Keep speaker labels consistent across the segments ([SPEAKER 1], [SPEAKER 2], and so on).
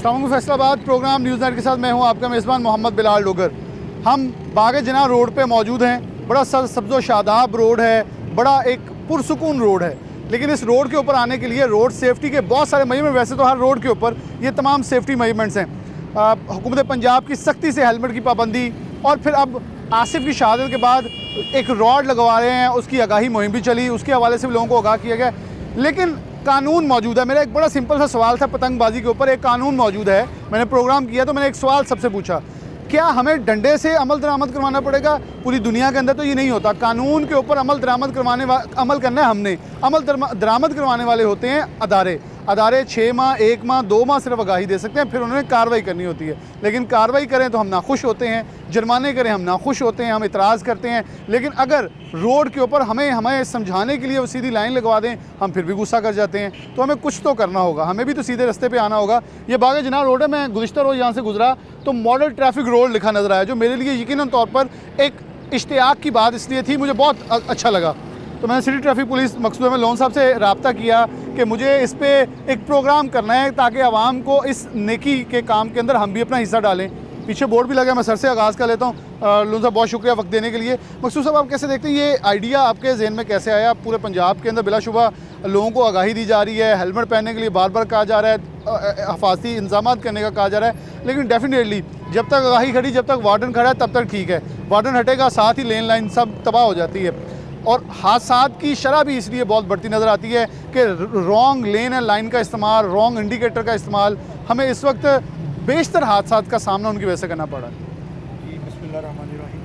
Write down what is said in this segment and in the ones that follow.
[SPEAKER 1] अस्सलाम Faisalabad programme news night के साथ मैं हूं आपका मेज़बान मोहम्मद बिलाल डोगर। हम बाग जना रोड पे मौजूद हैं। बड़ा सब्ज़ो शादाब रोड है, बड़ा एक पुरसुकून रोड है। लेकिन इस रोड के ऊपर आने के लिए रोड सेफ्टी के बहुत सारे मेजरमेंट, वैसे तो हर रोड के ऊपर ये तमाम सेफ्टी मेजरमेंट्स हैं। हुकूमत पंजाब की सख्ती से हेलमेट की पाबंदी, और फिर अब आसिफ की शहादत के बाद एक रॉड लगवा रहे हैं, उसकी आगाही मुहिम भी चली, उसके हवाले से भी लोगों को आगाह किया गया। लेकिन कानून मौजूद है। मेरा एक बड़ा सिंपल सा सवाल था, पतंगबाजी के ऊपर एक कानून मौजूद है। मैंने प्रोग्राम किया तो मैंने एक सवाल सबसे पूछा, क्या हमें डंडे से अमल दरामद करवाना पड़ेगा? पूरी दुनिया के अंदर तो ये नहीं होता। कानून के ऊपर अमल करना है हमने। अमल दरामद करवाने वाले होते हैं अदारे 6 माह, 1 माह, 2 माह सिर्फ आगाही दे सकते हैं, फिर उन्होंने कार्रवाई करनी होती है। लेकिन कार्रवाई करें तो हम नाखुश होते हैं, जुर्माने करें हम नाखुश होते हैं, हम इतराज़ करते हैं। लेकिन अगर रोड के ऊपर हमें समझाने के लिए वो सीधी लाइन लगवा दें, हम फिर भी गुस्सा कर जाते हैं। तो हमें कुछ तो करना होगा, हमें भी तो सीधे रास्ते पे आना होगा। ये बाग जना रोड है। मैं गुज़िश्ता रोज़ यहाँ से गुजरा तो मॉडल ट्रैफिक रोड लिखा नज़र आया, जो मेरे लिए यकीनन तौर पर एक इश्तियाक की बात इसलिए थी, मुझे बहुत अच्छा लगा। तो मैंने सिटी ट्रैफिक पुलिस मकसूद में लोन साहब से रब्ता किया कि मुझे इस पर एक प्रोग्राम करना है ताकि आवाम को इस नेकी के काम के अंदर हम भी अपना हिस्सा डालें। पीछे बोर्ड भी लगा, मैं सर से आगाज़ कर लेता हूँ। लोन साहब बहुत शुक्रिया वक्त देने के लिए। मकसूद साहब, आप कैसे देखते हैं, ये आइडिया आपके जहन में कैसे आया? पूरे पंजाब के अंदर बिलाशुबा लोगों को आगाही दी जा रही है, हेलमेट पहनने के लिए बार बार कहा जा रहा है, हिफाजती इंतजाम करने का कहा जा रहा है। लेकिन डेफिनेटली जब तक आगाही खड़ी, जब तक वार्डन खड़ा है तब तक ठीक है। वार्डन हटेगा, साथ ही लेन लाइन सब तबाह हो जाती है। और हादसात की शरह भी इसलिए बहुत बढ़ती नज़र आती है कि रॉन्ग लेन एंड लाइन का इस्तेमाल, रॉन्ग इंडिकेटर का इस्तेमाल, हमें इस वक्त बेशतर हादसात का सामना उनकी वजह से करना पड़ा है।
[SPEAKER 2] जी, बिस्मिल्लाहिर्रहमानिर्रहीम।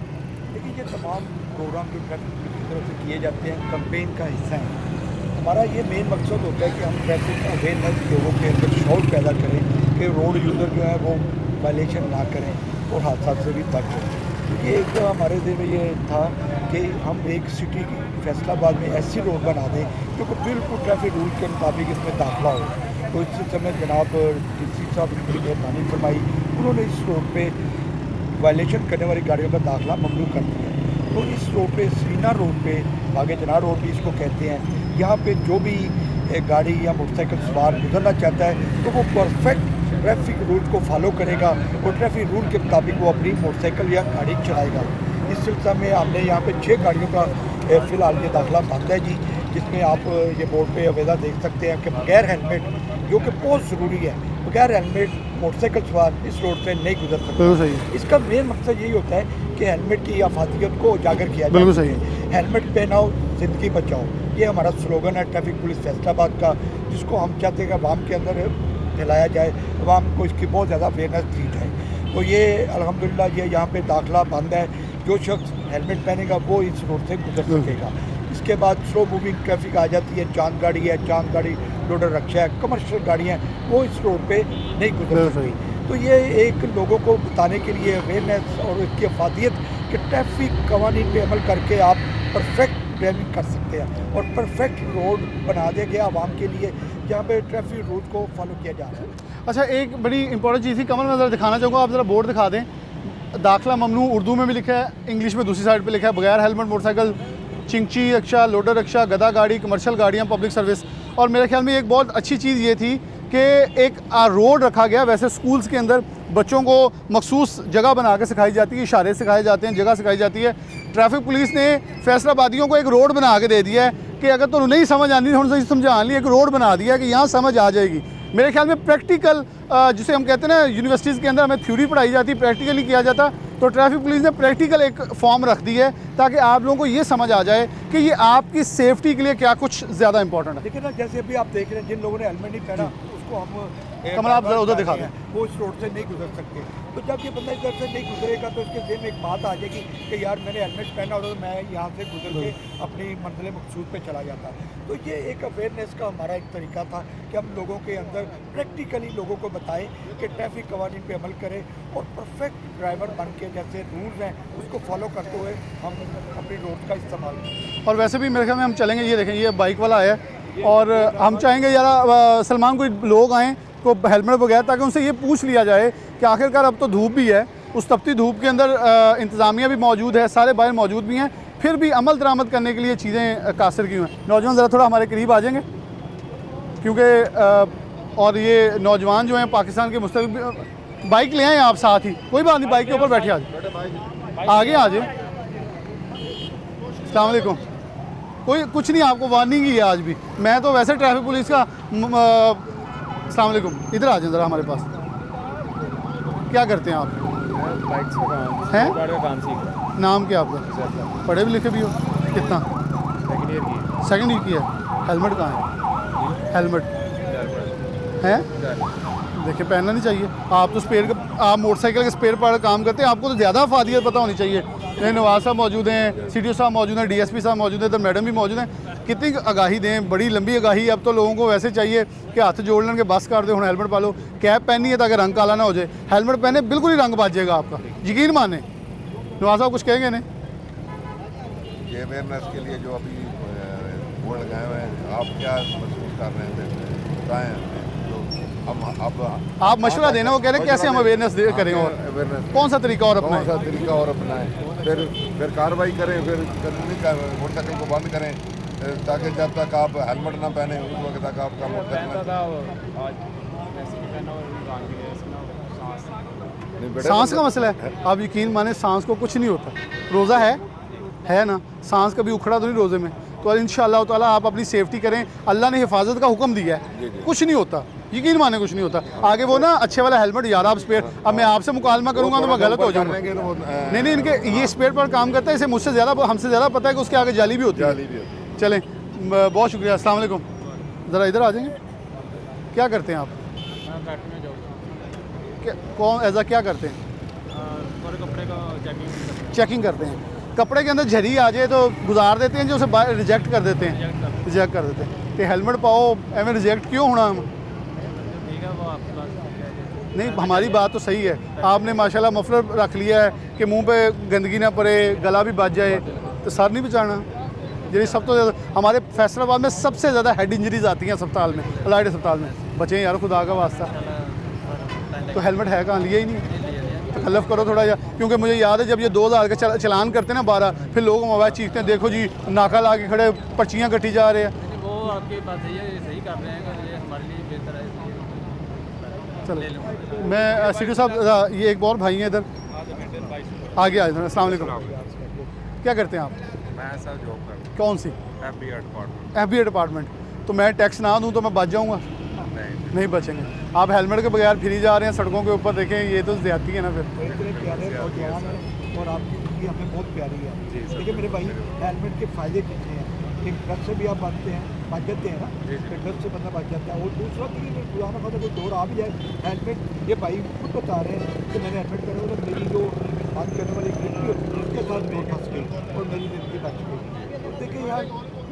[SPEAKER 2] देखिए, ये तमाम प्रोग्राम जो ट्रैफिक पुलिस की तरफ से किए जाते हैं, कैंपेन का हिस्सा हैं। हमारा ये मेन मकसद होता है कि हम ट्रैफिक अवेयरनेस लोगों के अंदर शौक पैदा करें कि रोड यूज़र जो है वो वायलेशन ना करें और हादसा से भी बच जाए। ये एक तो हमारे दिल में ये था कि हम एक सिटी की फैसलाबाद में ऐसी रोड बना दें जो कि बिल्कुल ट्रैफिक रूल के मुताबिक इसमें दाखिला हो। तो इस समय जनाब डीसी साहब ने बड़ी मेहरबानी फरमाई, उन्होंने इस रोड पे वायलेशन करने वाली गाड़ियों का दाखिला ममनू कर दिया। तो इस रोड पे सीना रोड पे, बागे जना रोड भी इसको कहते हैं, यहाँ पे जो भी गाड़ी या मोटरसाइकिल सवार गुजरना चाहता है तो वो परफेक्ट ट्रैफिक रूल को फॉलो करेगा और ट्रैफिक रूल के मुताबिक वो अपनी मोटरसाइकिल या गाड़ी चलाएगा। इस सिलसिले में हमने यहाँ पे 6 गाड़ियों का फ़िलहाल ये दाखिला बंद है जी, जिसमें आप ये बोर्ड पे अवेदा देख सकते हैं कि बगैर हेलमेट, जो कि बहुत ज़रूरी है, बगैर हेलमेट मोटरसाइकिल सवार इस रोड से नहीं गुजर सकते। इसका मेन मकसद यही होता है कि हेलमेट की अफादियत को उजागर किया जाए। हेलमेट पहनाओ, ज़िंदगी बचाओ, ये हमारा स्लोगन है ट्रैफिक पुलिस फैसलाबाद का, जिसको हम चाहते हैं कि आवाम के अंदर फैलाया जाए, आवाम को इसकी बहुत ज़्यादा अवेयरनेस दी जाए। तो ये अल्हम्दुलिल्लाह ये यहाँ पे दाखिला बंद है। जो शख्स हेलमेट पहनेगा वो इस रोड से गुजर सकेगा। इसके बाद स्लो मूविंग ट्रैफिक आ जाती है, चांद गाड़ी है, चांद गाड़ी, लोडर रक्षा है, कमर्शियल गाड़ियाँ, वो इस रोड पे नहीं गुजर सकती। तो ये एक लोगों को बताने के लिए अवेयरनेस और इसकी अफादियत कि ट्रैफिक कवानीन पे अमल करके आप परफेक्ट ड्राइविंग कर सकते हैं और परफेक्ट रोड बना दिया गया आवाम के लिए, जहाँ पे ट्रैफिक रूल को फॉलो किया जा रहा है।
[SPEAKER 1] अच्छा, एक बड़ी इंपॉर्टेंट चीज़ थी कमल, मैं ज़रा दिखाना चाहूँगा, आप ज़रा बोर्ड दिखा दें। दाखिला ममनू उर्दू में भी लिखा है, इंग्लिश में दूसरी साइड पे लिखा है, बगैर हेलमेट मोटरसाइकिल, चिंची रक्षा, लोडर रक्षा, गदा गाड़ी, कमर्शियल गाड़ियाँ, पब्लिक सर्विस। और मेरे ख्याल में एक बहुत अच्छी चीज़ ये थी कि एक रोड रखा गया। वैसे स्कूल्स के अंदर बच्चों को मखसूस जगह बना के सिखाई जाती है, इशारे सिखाए जाते हैं, जगह सिखाई जाती है। ट्रैफिक पुलिस ने फैसलाबादियों को एक रोड बना के दे दिया है कि अगर तो नहीं समझ आनी थोड़ा सा समझा ली, एक रोड बना दिया कि यहाँ समझ आ जाएगी। मेरे ख्याल में प्रैक्टिकल, जिसे हम कहते हैं ना, यूनिवर्सिटीज़ के अंदर हमें थ्योरी पढ़ाई जाती, प्रैक्टिकली किया जाता, तो ट्रैफिक पुलिस ने प्रैक्टिकल एक फॉर्म रख दी है ताकि आप लोगों को ये समझ आ जाए कि ये आपकी सेफ्टी के लिए क्या कुछ ज़्यादा इंपॉर्टेंट है।
[SPEAKER 2] देखिए ना, जैसे अभी आप देख रहे हैं, जिन लोगों ने हेलमेट नहीं पहना उसको हम
[SPEAKER 1] कमल आप जरा उधर दिखा दें,
[SPEAKER 2] वो इस रोड से नहीं गुजर सकते। तो जब ये बंदा इधर से नहीं गुजरेगा तो उसके जेब में एक बात आ जाएगी कि यार मैंने हेलमेट पहना होता तो मैं यहाँ से गुजर के अपनी मंजिल मकसूद पे चला जाता। तो ये एक अवेयरनेस का हमारा एक तरीका था कि हम लोगों के अंदर प्रैक्टिकली लोगों को बताएं कि ट्रैफिक कवानीन पे अमल करें और परफेक्ट ड्राइवर बन के जैसे रूल्स हैं उसको फॉलो करते हुए हम अपनी रोड का इस्तेमाल करें।
[SPEAKER 1] और वैसे भी मेरे ख्याल में हम चलेंगे, ये देखें, ये बाइक वाला है और हम चाहेंगे यार सलमान कोई लोग आएँ को हेलमेट बगैर, ताकि उनसे ये पूछ लिया जाए कि आखिरकार अब तो धूप भी है, उस तपती धूप के अंदर इंतज़ामिया भी मौजूद है, सारे बाहर मौजूद भी हैं, फिर भी अमल दरामद करने के लिए चीज़ें कासिर क्यों हैं। नौजवान ज़रा थोड़ा हमारे करीब आ जाएंगे, क्योंकि और ये नौजवान जो हैं पाकिस्तान के मुस्तक़बिल, बाइक ले आए आप साथ ही, कोई बात नहीं, बाइक के ऊपर बैठे आगे आ जाए। अस्सलाम वालेकुम। कोई कुछ नहीं, आपको वार्निंग ही है आज भी। मैं तो वैसे ट्रैफिक पुलिस का अस्सलाम वालेकुम, इधर आ जाए ज़रा हमारे पास। क्या करते हैं आप?
[SPEAKER 3] बाइक से
[SPEAKER 1] हैं?
[SPEAKER 3] काम सीख रहा
[SPEAKER 1] नाम क्या आपका?
[SPEAKER 3] हूँ।
[SPEAKER 1] पढ़े भी लिखे भी हो? कितना?
[SPEAKER 3] सेकंड ईयर की
[SPEAKER 1] सेकंड ईयर की है। हेलमेट कहाँ है? हेलमेट है? देखिए पहनना नहीं चाहिए। आप तो स्पेयर, आप मोटरसाइकिल के स्पेयर पर काम करते हैं, आपको तो ज़्यादा अफादियत पता होनी चाहिए। ये नवाज साहब मौजूद हैं, CTO साहब मौजूद हैं, DSP साहब मौजूद हैं, इधर मैडम भी मौजूद हैं। कितनी आगाही दें, बड़ी लंबी आगाही। अब तो लोगों को वैसे चाहिए कि हाथ जोड़ लें के बस कर दे, हम हेलमेट पा लो। कैप पहनी है ताकि रंग काला ना हो जाए, हेलमेट पहने बिल्कुल ही रंग बच जाएगा आपका, यकीन माने। नवाज साहब कुछ कहेंगे नहीं?
[SPEAKER 4] ये अवेयरनेस के लिए जो अभी बोर्ड लगाए हुए हैं, आप क्या महसूस कर रहे हैं बताएं हमें। जो अब
[SPEAKER 1] आप मशवरा देना, वो कह रहे हैं कैसे हम अवेयरनेस करें, और
[SPEAKER 4] अवेयरनेस
[SPEAKER 1] कौन सा तरीका और अपनाएं।
[SPEAKER 4] कौन सा तरीका और अपनाएं, फिर कार्रवाई करें, फिर मोटरसाइकिल को बंद करें, ताकि जब तक आप हेलमेट ना पहने उस वक्त तक आपका मोटरसाइकिल
[SPEAKER 1] सांस का मसला है। आप यकीन माने सांस को कुछ नहीं होता। रोज़ा है ना, सांस कभी उखड़ा तो नहीं रोज़े में। तो इंशाअल्लाह ताला आप अपनी सेफ्टी करें, अल्लाह ने हिफाजत का हुक्म दिया है, कुछ नहीं होता, यकीन माने कुछ नहीं होता। आगे वो ना अच्छे वाला हेलमेट यार, आप स्पेयर, अब मैं आपसे मुकालमा करूंगा तो मैं गलत हो जाऊंगा। नहीं, इनके ये स्पेयर पर काम करता है, इसे मुझसे ज़्यादा, हमसे ज़्यादा पता है कि उसके आगे जाली भी होती है। चलें, बहुत शुक्रिया, अस्सलाम वालेकुम। ज़रा इधर आ जाएंगे। क्या करते हैं आप? कौन ऐसा क्या करते हैं?
[SPEAKER 3] कपड़े का
[SPEAKER 1] चेकिंग करते हैं। कपड़े के अंदर झरी आ जाए तो गुजार देते हैं, जो उसे रिजेक्ट कर देते हैं, रिजेक्ट कर देते हैं। तो हेलमेट पाओ, एवं रिजेक्ट क्यों होना हम?
[SPEAKER 3] ठीक है, वो आपके पास
[SPEAKER 1] नहीं, हमारी बात तो सही है। आपने माशाल्लाह मफलर रख लिया है कि मुंह पे गंदगी ना पड़े, गला भी बच जाए, तो सर नहीं बचाना। यही सब तो ज़्यादा हमारे फैसलाबाद में सबसे ज़्यादा हेड इंजरीज आती हैं अस्पताल में, अलाइड अस्पताल में। बचें यार, खुदा का वास्ता। तो हेलमेट है कहाँ, लिया ही नहीं। तकल्लफ करो थोड़ा, या क्योंकि मुझे याद है जब ये 2000 का चलान करते हैं ना 12, फिर लोग मोबाइल चीखते हैं, देखो जी नाका ला के खड़े, पर्चियाँ कटी जा रहे हैं।
[SPEAKER 3] वो आपकी बात सही है, सही कर रहे हैं, ये हमारे लिए बेहतर है।
[SPEAKER 1] चलो, मैं CTO साहब, ये एक और भाई हैं इधर, आगे आ जाए। अस्सलाम वालेकुम। क्या करते हैं आप?
[SPEAKER 4] मैं सर जॉब करता हूँ
[SPEAKER 1] कौन सी? FBA department. तो मैं टैक्स ना दूँ तो मैं बच जाऊँगा? नहीं बचेंगे। आप हेलमेट के बगैर फिरी जा रहे हैं सड़कों के ऊपर, देखें ये तो ज़्यादती है ना। फिर
[SPEAKER 2] इतने प्यारे नौजवान हैं और आपकी ज़िंदगी हमें बहुत प्यारी है। देखिए मेरे भाई, हेलमेट के फ़ायदे कितने हैं। एक डर से भी आप बच जाते हैं ना, तो डर से बंदा बच जाता है। और दूसरा कि खुदा ना खाना कोई दौड़ आ भी जाए, हेलमेट, ये भाई खुद बता रहे हैं कि मैंने हेलमेट पहना तो मेरी जो बात करने वाली लड़की होती है उसके साथ मैं फंस गई और मेरी ज़िंदगी बच गई। तो देखिए यार,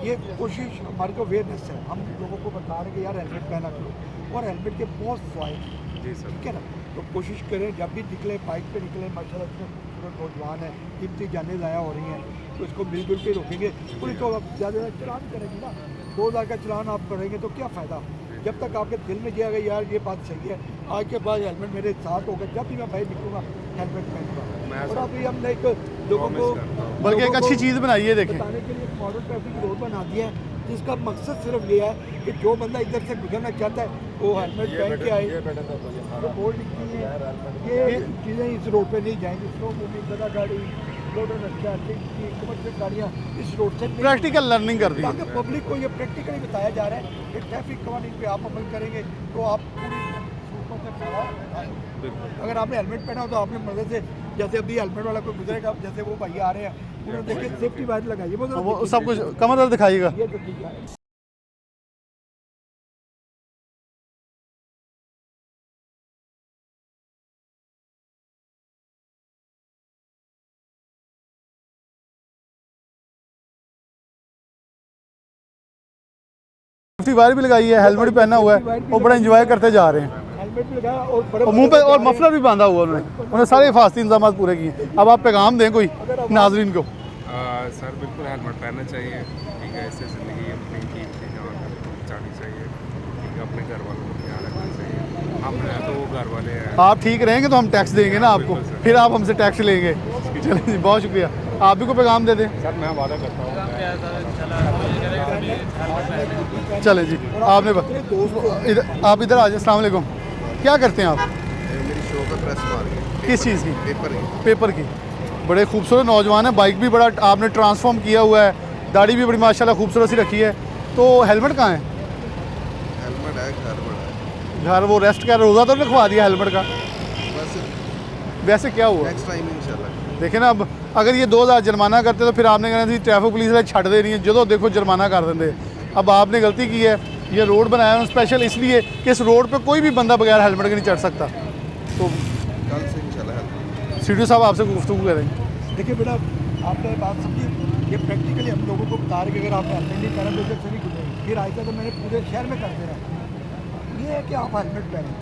[SPEAKER 2] ये कोशिश हमारे को अवेयरनेस है, हम लोगों को बता रहे हैं कि यार हेलमेट पहना करो, और हेलमेट के बहुत फ़ायदे। जी सर, ठीक है ना। तो कोशिश करें जब भी निकले, बाइक पे निकले, माशाल्लाह इतने खूबसूरत नौजवान है, कीमती जानें ज़ाया हो रही हैं, तो इसको मिलजुल के रोकेंगे। पुलिस तो अब ज़्यादा चलान करेगी ना, 2000 का चलान आप करेंगे तो क्या फ़ायदा, जब तक आपके दिल में जाएगा यार ये बात सही है, आज के बाद हेलमेट मेरे साथ होगा, जब भी मैं बाहर निकलूँगा हेलमेट पहनूँगा। और अभी हमने एक लोगों को,
[SPEAKER 1] बल्कि एक अच्छी चीज़ बनाई है, देखें,
[SPEAKER 2] बताने के लिए एक मॉडल ट्रैफिक रोड बना दिया है, जिसका मकसद सिर्फ ये है कि जो बंदा इधर से गुजरना चाहता है वो हेलमेट पहन के आए। जो बोर्ड लिखती है ये चीज़ें इस रोड पे नहीं जाएंगी, स्लो मूविंग बड़ा गाड़ी, लोडर अच्छा, कमर्शियल गाड़ियाँ इस रोड से
[SPEAKER 1] प्रैक्टिकल लर्निंग कर दी है।
[SPEAKER 2] ताकि पब्लिक को ये प्रैक्टिकली बताया जा रहा है कि ट्रैफिक कवानीन पे आप अमल करेंगे तो आप पूरी सूचना से फायदा उठाएं। अगर आपने हेलमेट पहना हो तो आपने मदद से, जैसे अभी हेलमेट वाला कोई गुजरेगा, जैसे वो भाई आ रहे हैं, उन्होंने देखे सेफ्टी वायर लगाई है,
[SPEAKER 1] वो सब कुछ कमर दर्द दिखाइएगा।
[SPEAKER 2] ये तो ठीक है।
[SPEAKER 1] सेफ्टी वायर भी लगाई है, हेलमेट भी पहना हुआ है, वो बड़ा एंजॉय करते जा रहे हैं।
[SPEAKER 2] हेलमेट भी लगाया और बड़े
[SPEAKER 1] और मुंह पे और मफलर भी बांधा हुआ उन्होंने सारे हिफाजती इंतजाम पूरे किए। अब आप पैगाम दें कोई नाजरीन को।
[SPEAKER 5] सर बिल्कुल हेलमेट पहनना चाहिए, ठीक है, इससे ज़िंदगी अपनी ठीक से बचानी चाहिए, ठीक है, अपने घर वालों को ख्याल रखना चाहिए। हम हैं तो वो घर वाले हैं।
[SPEAKER 1] आप ठीक रहेंगे तो हम टैक्स देंगे ना आपको, फिर आप हमसे टैक्स लेंगे। चलिए जी, बहुत शुक्रिया। आप भी को पैगाम दे दें।
[SPEAKER 5] सर मैं वादा करता हूँ
[SPEAKER 1] चले जी, आपने इधर आप इधर आ जाए। अस्सलाम वालेकुम, क्या करते हैं आप?
[SPEAKER 4] मेरी शॉप है प्रेस मार्केट,
[SPEAKER 1] किस चीज़ की?
[SPEAKER 4] पेपर
[SPEAKER 1] पेपर की। बड़े खूबसूरत नौजवान है, बाइक भी बड़ा आपने ट्रांसफॉर्म किया हुआ है, दाढ़ी भी बड़ी माशाल्लाह खूबसूरत सी रखी है। तो हेलमेट कहाँ है?
[SPEAKER 4] हेलमेट है, घर बड़ा है,
[SPEAKER 1] घर वो रेस्ट कर रोज़ा तो लिखवा दिया हेलमेट का,
[SPEAKER 4] बस
[SPEAKER 1] वैसे क्या हुआ?
[SPEAKER 4] नेक्स्ट टाइम इंशाल्लाह।
[SPEAKER 1] देखे ना, अब अगर ये 2000 जुर्माना करते तो फिर आपने कहना थी ट्रैफिक पुलिस वाले छड़ दे रही है, जो देखो जुर्माना कर देंगे। अब आपने गलती की है, ये रोड बनाया है स्पेशल इसलिए कि इस रोड पे कोई भी बंदा बगैर हेलमेट के नहीं चढ़ सकता। तो
[SPEAKER 4] कल से इंशाल्लाह
[SPEAKER 1] सीडीओ साहब आपसे गुफ्तगू करेंगे।
[SPEAKER 2] देखिए बेटा, आपने बात समझी, ये प्रैक्टिकली हम लोगों को बता रहे कि अगर आपने हेलमेट नहीं पहना तो इधर से नहीं गुजरेंगे। फिर आए थे तो मैंने पूरे शहर में करते रहा। ये है कि आप हेलमेट पहनें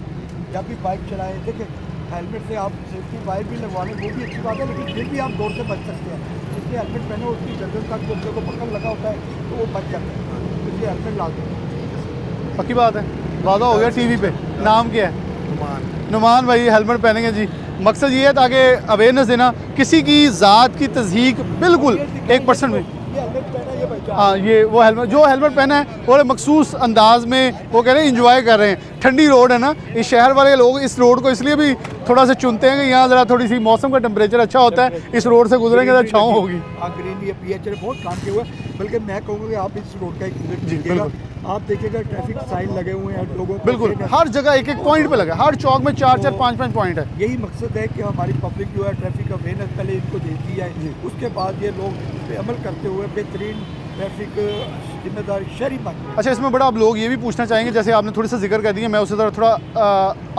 [SPEAKER 2] जब भी बाइक चलाएं। देखिए, हेलमेट से आप सेफ्टी वायर भी लगवा लें, वो भी अच्छी बात है, लेकिन फिर भी आप दौड़ से बच सकते हैं। इसलिए हेलमेट पहने, उसकी गर्दन तक जो को पकड़ लगा होता है तो वो बच जाता है, इसलिए हेलमेट ला दें।
[SPEAKER 1] पक्की बात है, वादा हो गया टीवी पे। नाम क्या है? नुमान भाई हेलमेट पहनेंगे जी। मकसद ये है ताकि अवेयरनेस देना, किसी की ज़ात की तज़हीक बिल्कुल 1% भी।
[SPEAKER 2] ये हेलमेट पहना, ये बचा।
[SPEAKER 1] हाँ, ये वो हेलमेट जो हेलमेट पहना है और मखसूस अंदाज में वो कह रहे हैं इंजॉय कर रहे हैं। ठंडी रोड है ना, इस शहर वाले लोग इस रोड को इसलिए भी थोड़ा सा चुनते हैं कि यहाँ ज़रा थोड़ी सी मौसम का टेम्परेचर अच्छा होता है, इस रोड से गुजरेंगे तो छाँव होगी।
[SPEAKER 2] हाँ, ग्रीन ये PH ने बहुत काम किया हुआ है। बल्कि मैं कहूँगा कि आप इस रोड का एक विजिट
[SPEAKER 1] जी,
[SPEAKER 2] कीजिएगा,
[SPEAKER 1] बिल्कुल।
[SPEAKER 2] आप देखिएगा ट्रैफिक साइन लगे हुए हैं लोगों को।
[SPEAKER 1] बिल्कुल, हर जगह एक एक पॉइंट पे लगा, हर चौक में 4-4, 5-5 पॉइंट है।
[SPEAKER 2] यही मकसद है कि हमारी पब्लिक जो है ट्रैफिक अवेयरनेस पहले इनको देती है, उसके बाद ये लोग इस पे अमल करते हुए बेहतरीन ट्रैफिक जिम्मेदार शहरी बन गए।
[SPEAKER 1] अच्छा, इसमें बड़ा आप लोग ये भी पूछना चाहेंगे, जैसे आपने थोड़ी सा जिक्र कर दिया, मैं उसे थोड़ा